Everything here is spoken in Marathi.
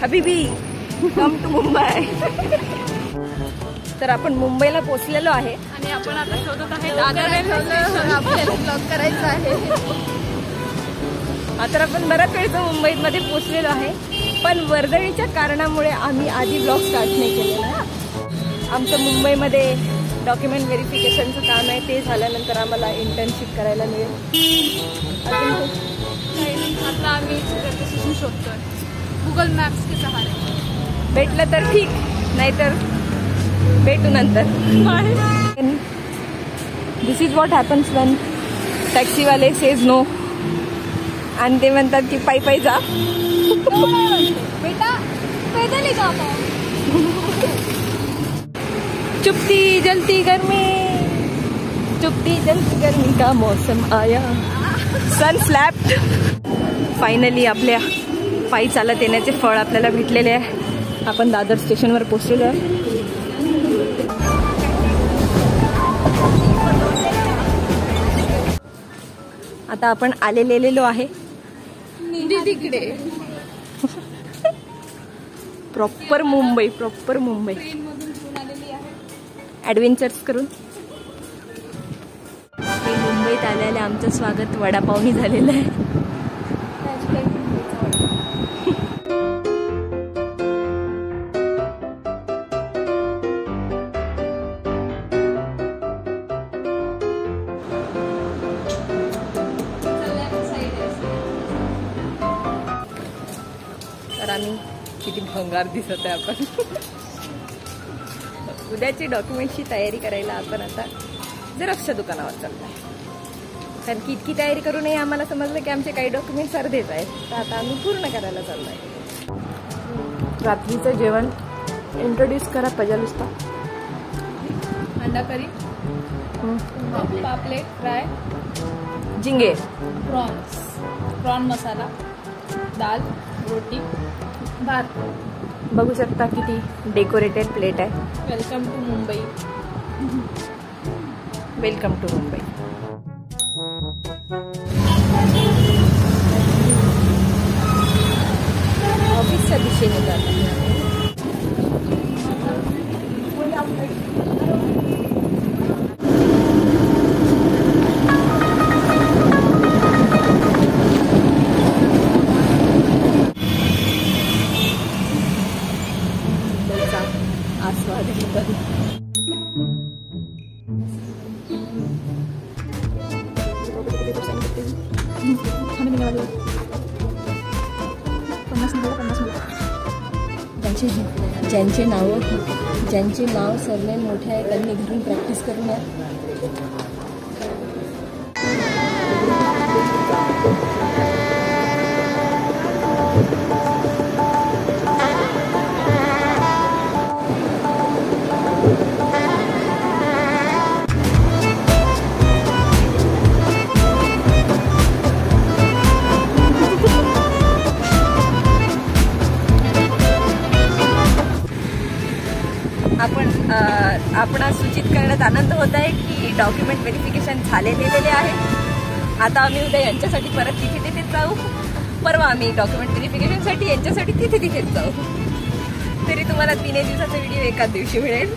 हबीबी कम टू मुंबई. तर आपण मुंबईला पोहोचलेलो आहे आणि आपण आता शोधत आहे दादर रेल्वे स्टेशन. आपल्याला ब्लॉग करायचं आहे. आता आपण बऱ्याच वेळचं मुंबईमध्ये पोहोचलेलो आहे, पण वर्दळीच्या कारणामुळे आम्ही आधी ब्लॉग स्टार्ट नाही केलेला. आमचं मुंबईमध्ये डॉक्युमेंट व्हेरिफिकेशनचं काम आहे, ते झाल्यानंतर आम्हाला इंटर्नशिप करायला मिळेल. आता आम्ही रेल्वे स्टेशन शोधतोय गुगल मॅप्सचे सहारे. भेटलं तर ठीक, नाहीतर भेटू नंतर. This is what happens when टॅक्सीवाले सेज नो आणि ते म्हणतात की पायी पायी जा. बेटा पैदल ही जा. चुपती जलती गर्मी, चुपती जलती गर्मी का मौसम आया. सन स्लॅप्ड. फायनली आपल्या पायी चालत येण्याचे फळ आपल्याला भेटलेले आहे. आपण दादर स्टेशनवर पोहोचलेलो आहे. आता आपण आलेलो आहे तिकडे. Proper Mumbai, proper Mumbai. Adventures करून मुंबईत आलेले आमचं स्वागत वडापावनी झालेलं आहे. तर आम्ही किती भंगार दिसत आहे. आपण उद्याची डॉक्युमेंटची तयारी करायला आपण आता झेरॉक्सच्या दुकानावर चाललो आहे. कारण की इतकी तयारी करू नये, आम्हाला समजलं की आमचे काही डॉक्युमेंट्स अर्धेच आहेत, तर आता आम्ही पूर्ण करायला चाललो आहे. रात्रीचं जेवण इंट्रोड्यूस करा पजालुस्ता. अंडा करी, पापलेट फ्राय, झिंगे, प्रॉन मसाला, दाल, रोटी, भात. बघू शकता किती डेकोरेटेड प्लेट आहे. Welcome to Mumbai. Welcome to Mumbai. ऑफिसच्या दिशेने जात आहे. आस्वाद घेतात. ज्यांचे नाव सरनेम मोठे आहे त्यांनी घरून प्रॅक्टिस करून या. आपण सूचित करण्यात आनंद होत आहे की डॉक्युमेंट व्हेरिफिकेशन झालेले आहे. आता आम्ही उद्या यांच्यासाठी परत तिथेच जाऊ. परवा आम्ही डॉक्युमेंट व्हेरिफिकेशनसाठी यांच्यासाठी तिथेच जाऊ. तरी तुम्हाला 3 दिवसाचा व्हिडिओ एकाच दिवशी मिळेल.